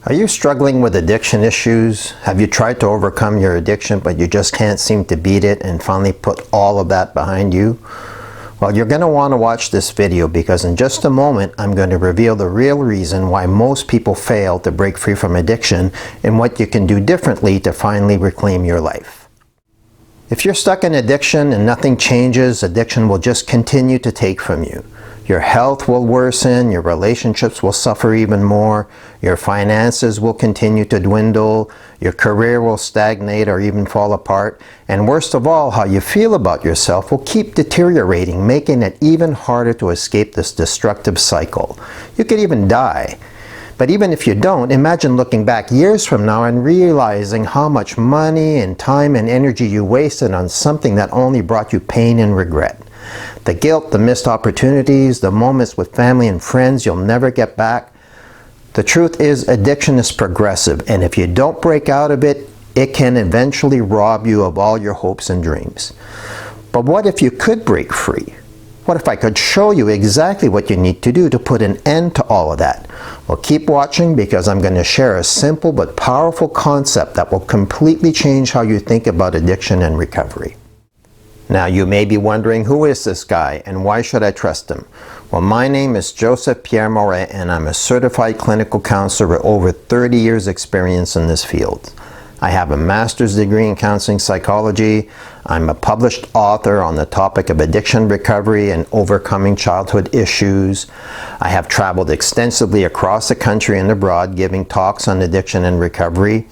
Are you struggling with addiction issues? Have you tried to overcome your addiction but you just can't seem to beat it and finally put all of that behind you? Well, you're going to want to watch this video because in just a moment I'm going to reveal the real reason why most people fail to break free from addiction and what you can do differently to finally reclaim your life. If you're stuck in addiction and nothing changes, addiction will just continue to take from you. Your health will worsen, your relationships will suffer even more, your finances will continue to dwindle, your career will stagnate or even fall apart, and worst of all, how you feel about yourself will keep deteriorating, making it even harder to escape this destructive cycle. You could even die. But even if you don't, imagine looking back years from now and realizing how much money and time and energy you wasted on something that only brought you pain and regret. The guilt, the missed opportunities, the moments with family and friends you'll never get back. The truth is, addiction is progressive, and if you don't break out of it, it can eventually rob you of all your hopes and dreams. But what if you could break free? What if I could show you exactly what you need to do to put an end to all of that? Well, keep watching because I'm going to share a simple but powerful concept that will completely change how you think about addiction and recovery. Now, you may be wondering, who is this guy and why should I trust him? Well, my name is 𝗔𝗕𝗢𝗨𝗧 and I'm a certified clinical counselor with over 30 years experience in this field. I have a master's degree in counseling psychology. I'm a published author on the topic of addiction recovery and overcoming childhood issues. I have traveled extensively across the country and abroad giving talks on addiction and recovery.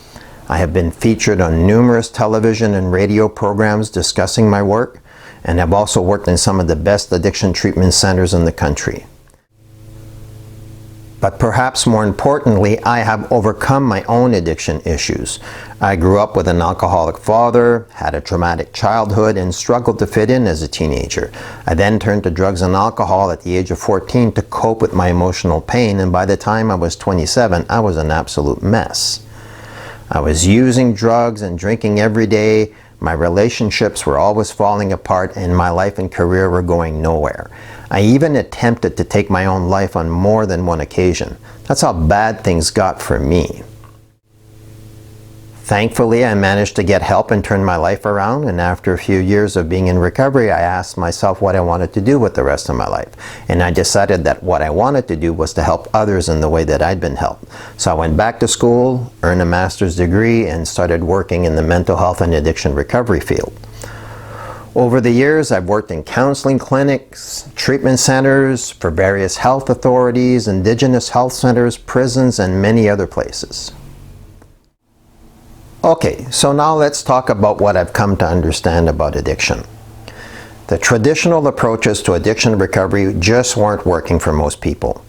I have been featured on numerous television and radio programs discussing my work, and have also worked in some of the best addiction treatment centers in the country. But perhaps more importantly, I have overcome my own addiction issues. I grew up with an alcoholic father, had a traumatic childhood, and struggled to fit in as a teenager. I then turned to drugs and alcohol at the age of 14 to cope with my emotional pain, and by the time I was 27, I was an absolute mess. I was using drugs and drinking every day. My relationships were always falling apart and my life and career were going nowhere. I even attempted to take my own life on more than one occasion. That's how bad things got for me. Thankfully, I managed to get help and turn my life around, and after a few years of being in recovery, I asked myself what I wanted to do with the rest of my life. And I decided that what I wanted to do was to help others in the way that I'd been helped. So I went back to school, earned a master's degree, and started working in the mental health and addiction recovery field. Over the years, I've worked in counseling clinics, treatment centers, for various health authorities, indigenous health centers, prisons, and many other places. Okay, so now let's talk about what I've come to understand about addiction. The traditional approaches to addiction recovery just weren't working for most people.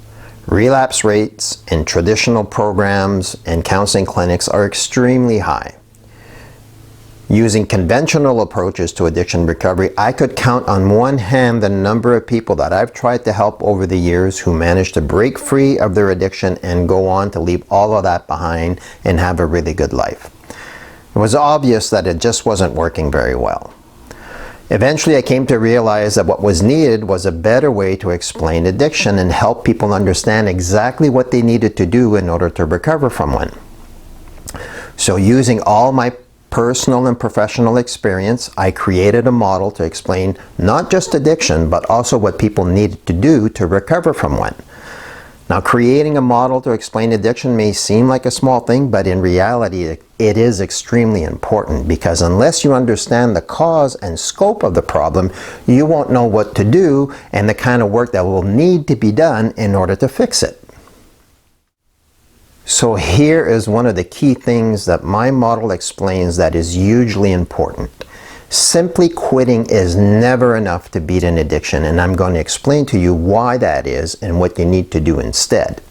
Relapse rates in traditional programs and counseling clinics are extremely high. Using conventional approaches to addiction recovery, I could count on one hand the number of people that I've tried to help over the years who managed to break free of their addiction and go on to leave all of that behind and have a really good life. It was obvious that it just wasn't working very well. Eventually, I came to realize that what was needed was a better way to explain addiction and help people understand exactly what they needed to do in order to recover from one. So using all my personal and professional experience, I created a model to explain not just addiction, but also what people needed to do to recover from one. Now, creating a model to explain addiction may seem like a small thing, but in reality, it is extremely important because unless you understand the cause and scope of the problem, you won't know what to do and the kind of work that will need to be done in order to fix it. So here is one of the key things that my model explains that is hugely important. Simply quitting is never enough to beat an addiction, and I'm going to explain to you why that is and what you need to do instead.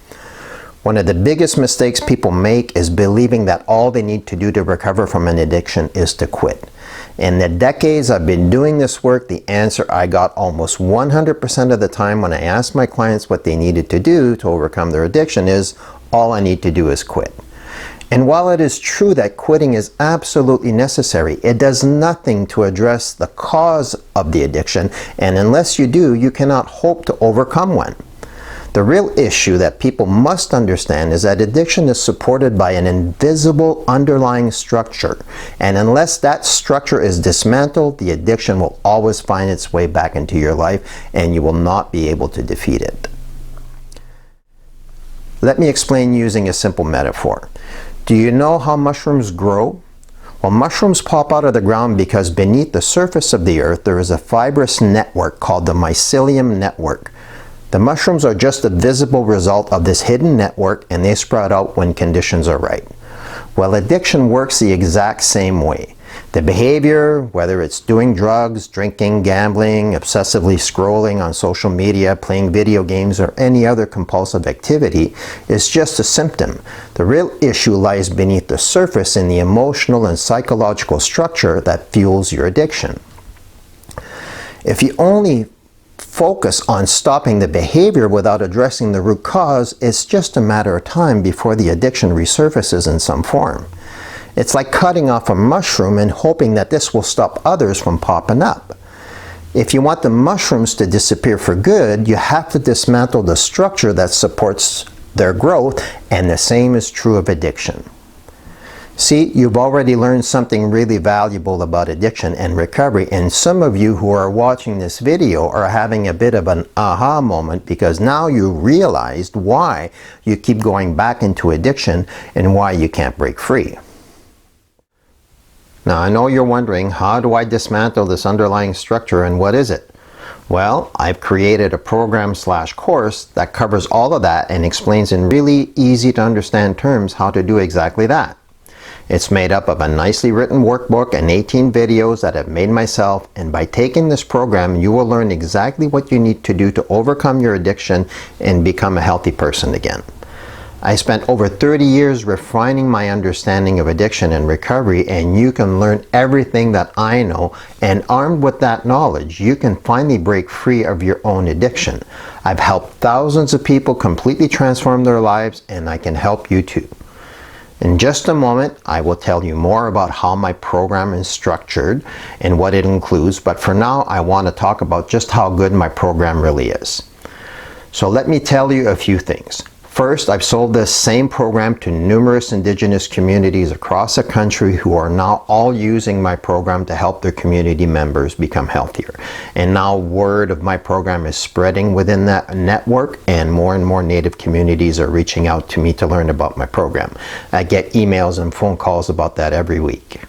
One of the biggest mistakes people make is believing that all they need to do to recover from an addiction is to quit. In the decades I've been doing this work, the answer I got almost 100% of the time when I asked my clients what they needed to do to overcome their addiction is, all I need to do is quit. And while it is true that quitting is absolutely necessary, it does nothing to address the cause of the addiction, and unless you do, you cannot hope to overcome one. The real issue that people must understand is that addiction is supported by an invisible underlying structure, and unless that structure is dismantled, the addiction will always find its way back into your life and you will not be able to defeat it. Let me explain using a simple metaphor. Do you know how mushrooms grow? Well, mushrooms pop out of the ground because beneath the surface of the earth there is a fibrous network called the mycelium network. The mushrooms are just a visible result of this hidden network, and they sprout out when conditions are right. Well, addiction works the exact same way. The behavior, whether it's doing drugs, drinking, gambling, obsessively scrolling on social media, playing video games, or any other compulsive activity, is just a symptom. The real issue lies beneath the surface in the emotional and psychological structure that fuels your addiction. If you only focus on stopping the behavior without addressing the root cause, it's just a matter of time before the addiction resurfaces in some form. It's like cutting off a mushroom and hoping that this will stop others from popping up. If you want the mushrooms to disappear for good, you have to dismantle the structure that supports their growth, and the same is true of addiction. See, you've already learned something really valuable about addiction and recovery, and some of you who are watching this video are having a bit of an aha moment because now you realized why you keep going back into addiction and why you can't break free. Now, I know you're wondering, how do I dismantle this underlying structure and what is it? Well, I've created a program/course that covers all of that and explains in really easy to understand terms how to do exactly that. It's made up of a nicely written workbook and 18 videos that I've made myself, and by taking this program you will learn exactly what you need to do to overcome your addiction and become a healthy person again. I spent over 30 years refining my understanding of addiction and recovery, and you can learn everything that I know, and armed with that knowledge, you can finally break free of your own addiction. I've helped thousands of people completely transform their lives, and I can help you too. In just a moment, I will tell you more about how my program is structured and what it includes, but for now, I want to talk about just how good my program really is. So let me tell you a few things. First, I've sold this same program to numerous indigenous communities across the country who are now all using my program to help their community members become healthier. And now word of my program is spreading within that network, and more Native communities are reaching out to me to learn about my program. I get emails and phone calls about that every week.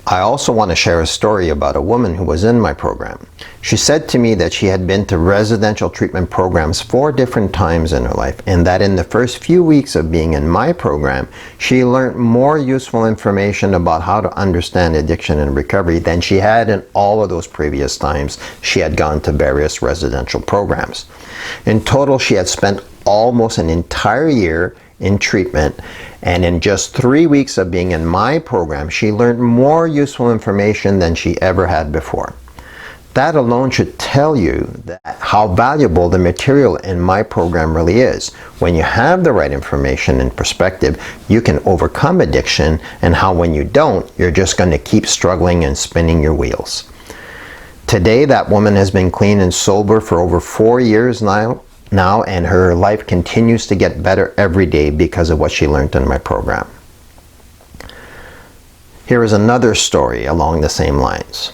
I also want to share a story about a woman who was in my program. She said to me that she had been to residential treatment programs 4 different times in her life, and that in the first few weeks of being in my program, she learned more useful information about how to understand addiction and recovery than she had in all of those previous times she had gone to various residential programs. In total, she had spent almost an entire year in treatment, and in just 3 weeks of being in my program, she learned more useful information than she ever had before. That alone should tell you that how valuable the material in my program really is. When you have the right information and perspective, you can overcome addiction, and how when you don't, you're just going to keep struggling and spinning your wheels. Today, that woman has been clean and sober for over 4 years now, and her life continues to get better every day because of what she learned in my program. Here is another story along the same lines.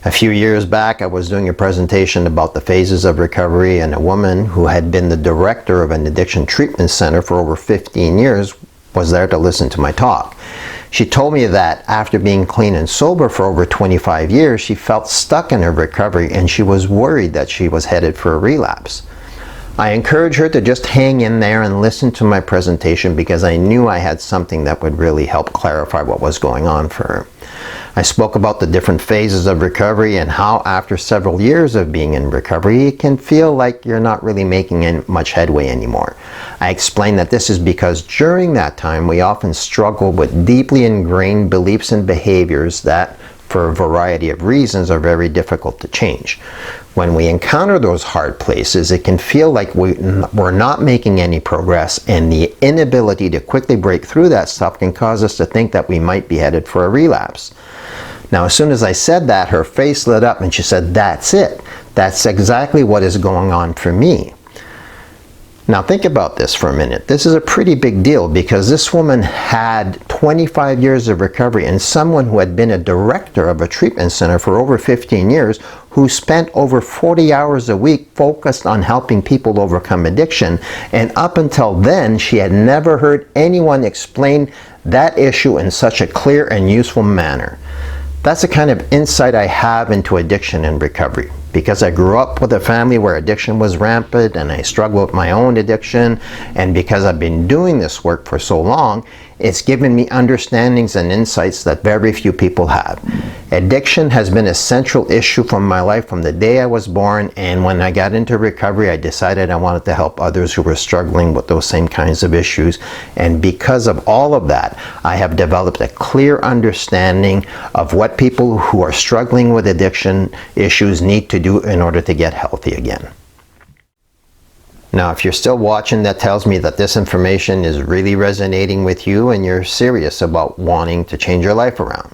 A few years back, I was doing a presentation about the phases of recovery, and a woman who had been the director of an addiction treatment center for over 15 years was there to listen to my talk. She told me that after being clean and sober for over 25 years, she felt stuck in her recovery and she was worried that she was headed for a relapse. I encouraged her to just hang in there and listen to my presentation because I knew I had something that would really help clarify what was going on for her. I spoke about the different phases of recovery and how after several years of being in recovery, it can feel like you're not really making much headway anymore. I explained that this is because during that time, we often struggle with deeply ingrained beliefs and behaviors that, for a variety of reasons, are very difficult to change. When we encounter those hard places, it can feel like we're not making any progress, and the inability to quickly break through that stuff can cause us to think that we might be headed for a relapse. Now, as soon as I said that, her face lit up and she said, "That's it. That's exactly what is going on for me. Now think about this for a minute. This is a pretty big deal because this woman had 25 years of recovery, and someone who had been a director of a treatment center for over 15 years, who spent over 40 hours a week focused on helping people overcome addiction. And up until then, she had never heard anyone explain that issue in such a clear and useful manner. That's the kind of insight I have into addiction and recovery. Because I grew up with a family where addiction was rampant and I struggled with my own addiction, and because I've been doing this work for so long, it's given me understandings and insights that very few people have. Addiction has been a central issue from my life from the day I was born, and when I got into recovery, I decided I wanted to help others who were struggling with those same kinds of issues. And because of all of that, I have developed a clear understanding of what people who are struggling with addiction issues need to do in order to get healthy again. Now, if you're still watching, that tells me that this information is really resonating with you and you're serious about wanting to change your life around.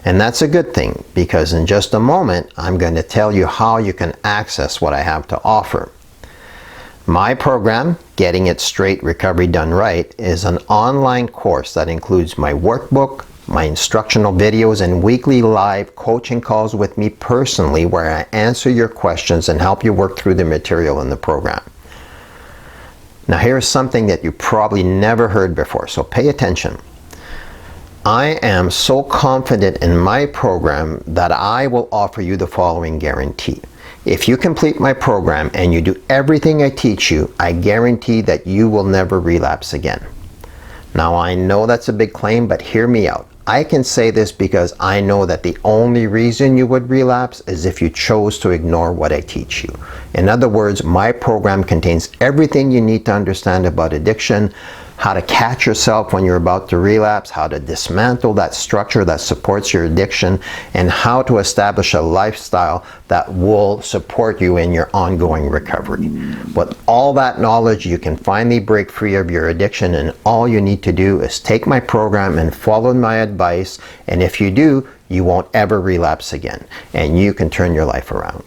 And that's a good thing, because in just a moment, I'm going to tell you how you can access what I have to offer. My program, Getting It Straight, Recovery Done Right, is an online course that includes my workbook, my instructional videos, and weekly live coaching calls with me personally, where I answer your questions and help you work through the material in the program. Now here's something that you probably never heard before, so pay attention. I am so confident in my program that I will offer you the following guarantee. If you complete my program and you do everything I teach you, I guarantee that you will never relapse again. Now I know that's a big claim, but hear me out. I can say this because I know that the only reason you would relapse is if you chose to ignore what I teach you. In other words, my program contains everything you need to understand about addiction, how to catch yourself when you're about to relapse, how to dismantle that structure that supports your addiction, and how to establish a lifestyle that will support you in your ongoing recovery. With all that knowledge, you can finally break free of your addiction, and all you need to do is take my program and follow my advice, and if you do, you won't ever relapse again, and you can turn your life around.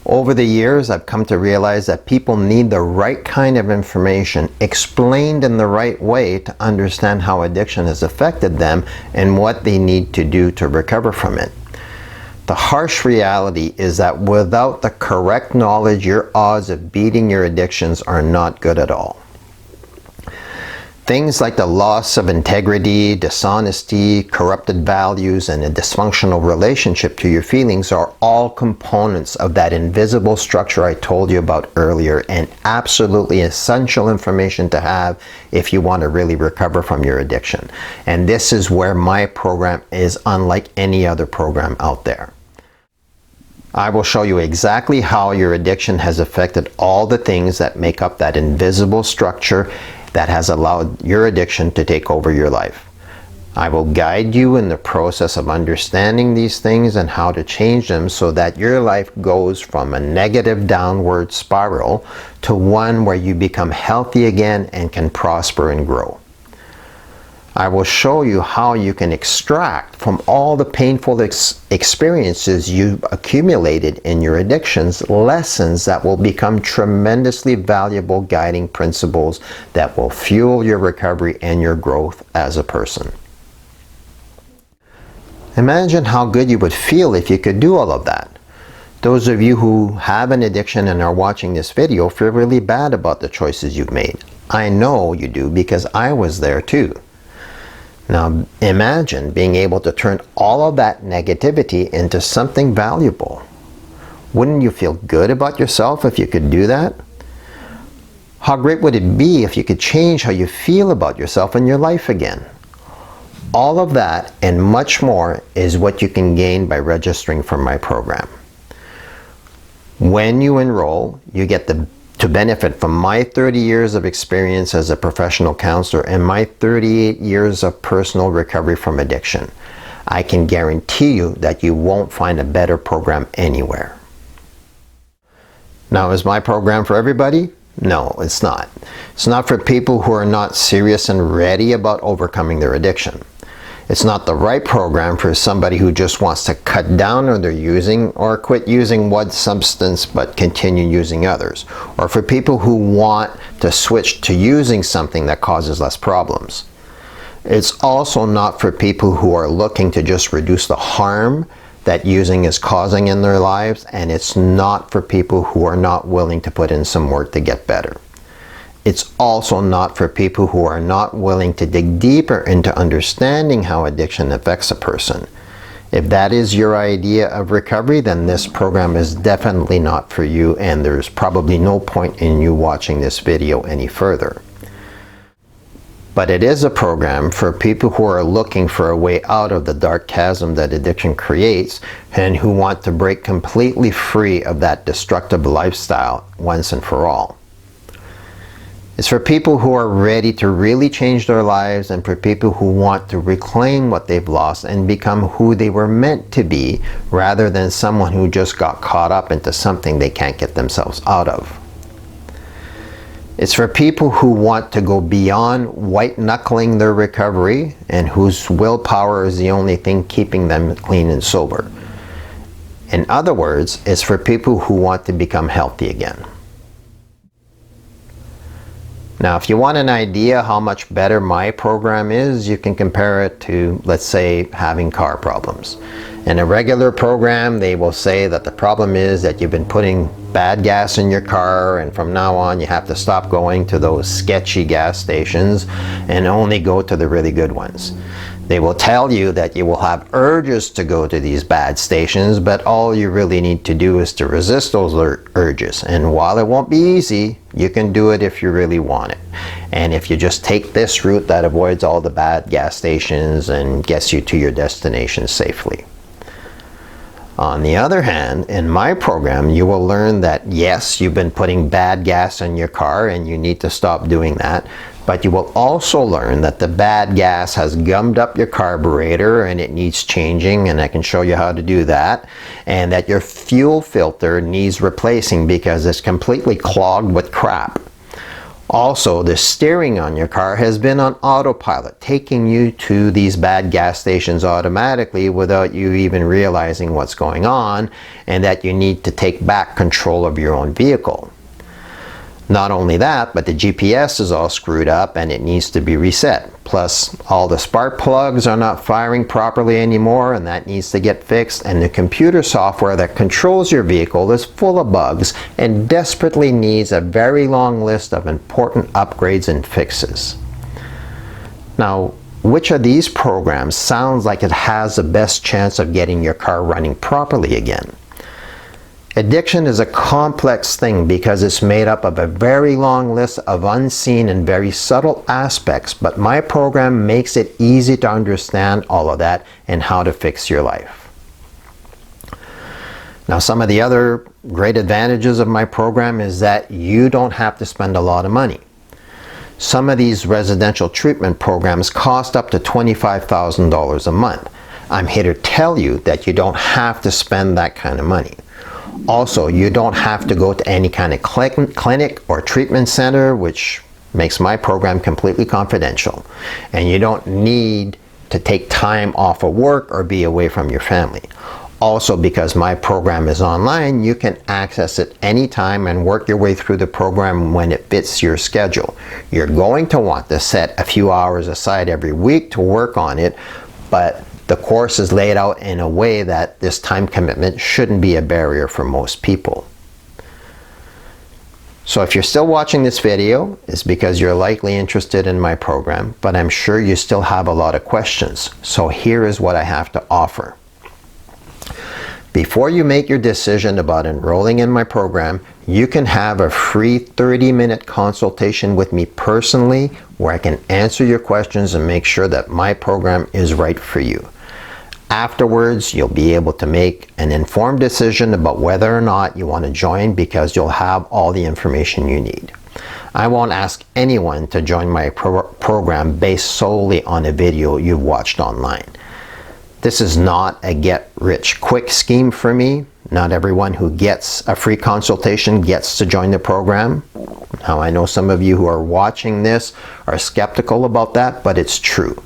Over the years, I've come to realize that people need the right kind of information explained in the right way to understand how addiction has affected them and what they need to do to recover from it. The harsh reality is that without the correct knowledge, your odds of beating your addictions are not good at all. Things like the loss of integrity, dishonesty, corrupted values, and a dysfunctional relationship to your feelings are all components of that invisible structure I told you about earlier, and absolutely essential information to have if you want to really recover from your addiction. And this is where my program is unlike any other program out there. I will show you exactly how your addiction has affected all the things that make up that invisible structure that has allowed your addiction to take over your life. I will guide you in the process of understanding these things and how to change them so that your life goes from a negative downward spiral to one where you become healthy again and can prosper and grow. I will show you how you can extract from all the painful experiences you've accumulated in your addictions lessons that will become tremendously valuable guiding principles that will fuel your recovery and your growth as a person. Imagine how good you would feel if you could do all of that. Those of you who have an addiction and are watching this video feel really bad about the choices you've made. I know you do because I was there too. Now imagine being able to turn all of that negativity into something valuable. Wouldn't you feel good about yourself if you could do that? How great would it be if you could change how you feel about yourself and your life again? All of that and much more is what you can gain by registering for my program. When you enroll, you get to benefit from my 30 years of experience as a professional counselor and my 38 years of personal recovery from addiction. I can guarantee you that you won't find a better program anywhere. Now, is my program for everybody? No, it's not. It's not for people who are not serious and ready about overcoming their addiction. It's not the right program for somebody who just wants to cut down on their using or quit using one substance but continue using others, or for people who want to switch to using something that causes less problems. It's also not for people who are looking to just reduce the harm that using is causing in their lives, and it's not for people who are not willing to put in some work to get better. It's also not for people who are not willing to dig deeper into understanding how addiction affects a person. If that is your idea of recovery, then this program is definitely not for you, and there's probably no point in you watching this video any further. But it is a program for people who are looking for a way out of the dark chasm that addiction creates and who want to break completely free of that destructive lifestyle once and for all. It's for people who are ready to really change their lives, and for people who want to reclaim what they've lost and become who they were meant to be, rather than someone who just got caught up into something they can't get themselves out of. It's for people who want to go beyond white-knuckling their recovery and whose willpower is the only thing keeping them clean and sober. In other words, it's for people who want to become healthy again. Now, if you want an idea how much better my program is, you can compare it to, let's say, having car problems. In a regular program, they will say that the problem is that you've been putting bad gas in your car, and from now on you have to stop going to those sketchy gas stations and only go to the really good ones. They will tell you that you will have urges to go to these bad stations, but all you really need to do is to resist those urges. And while it won't be easy, you can do it if you really want it. And if you just take this route that avoids all the bad gas stations and gets you to your destination safely. On the other hand, in my program, you will learn that yes, you've been putting bad gas in your car and you need to stop doing that. But you will also learn that the bad gas has gummed up your carburetor and it needs changing, and I can show you how to do that. And that your fuel filter needs replacing because it's completely clogged with crap. Also, the steering on your car has been on autopilot, taking you to these bad gas stations automatically without you even realizing what's going on, and that you need to take back control of your own vehicle. Not only that, but the GPS is all screwed up and it needs to be reset. Plus, all the spark plugs are not firing properly anymore, and that needs to get fixed. And the computer software that controls your vehicle is full of bugs and desperately needs a very long list of important upgrades and fixes. Now, which of these programs sounds like it has the best chance of getting your car running properly again? Addiction is a complex thing because it's made up of a very long list of unseen and very subtle aspects, but my program makes it easy to understand all of that and how to fix your life. Now, some of the other great advantages of my program is that you don't have to spend a lot of money. Some of these residential treatment programs cost up to $25,000 a month. I'm here to tell you that you don't have to spend that kind of money. Also, you don't have to go to any kind of clinic or treatment center, which makes my program completely confidential. And you don't need to take time off of work or be away from your family. Also, because my program is online, you can access it anytime and work your way through the program when it fits your schedule. You're going to want to set a few hours aside every week to work on it, but the course is laid out in a way that this time commitment shouldn't be a barrier for most people. So if you're still watching this video, it's because you're likely interested in my program, but I'm sure you still have a lot of questions. So here is what I have to offer. Before you make your decision about enrolling in my program, you can have a free 30-minute consultation with me personally, where I can answer your questions and make sure that my program is right for you. Afterwards, you'll be able to make an informed decision about whether or not you want to join, because you'll have all the information you need. I won't ask anyone to join my program based solely on a video you've watched online. This is not a get-rich-quick scheme for me. Not everyone who gets a free consultation gets to join the program. Now, I know some of you who are watching this are skeptical about that, but it's true.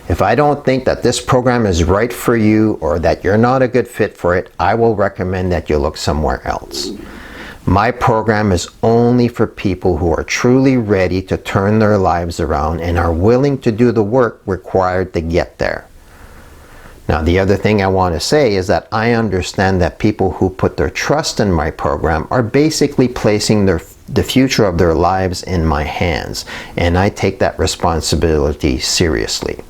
If I don't think that this program is right for you or that you're not a good fit for it, I will recommend that you look somewhere else. My program is only for people who are truly ready to turn their lives around and are willing to do the work required to get there. Now, the other thing I want to say is that I understand that people who put their trust in my program are basically placing the future of their lives in my hands, and I take that responsibility seriously.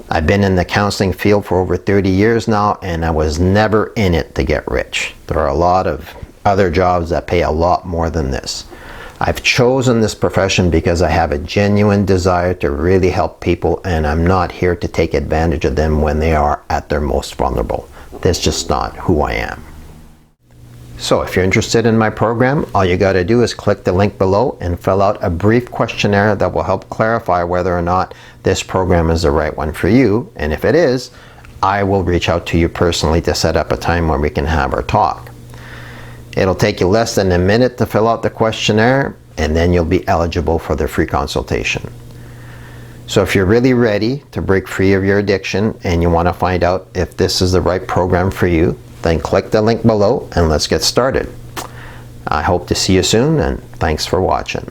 I've been in the counseling field for over 30 years now, and I was never in it to get rich. There are a lot of other jobs that pay a lot more than this. I've chosen this profession because I have a genuine desire to really help people, and I'm not here to take advantage of them when they are at their most vulnerable. That's just not who I am. So if you're interested in my program, all you got to do is click the link below and fill out a brief questionnaire that will help clarify whether or not this program is the right one for you. And if it is, I will reach out to you personally to set up a time where we can have our talk. It'll take you less than a minute to fill out the questionnaire, and then you'll be eligible for the free consultation. So if you're really ready to break free of your addiction and you want to find out if this is the right program for you, then click the link below and let's get started. I hope to see you soon, and thanks for watching.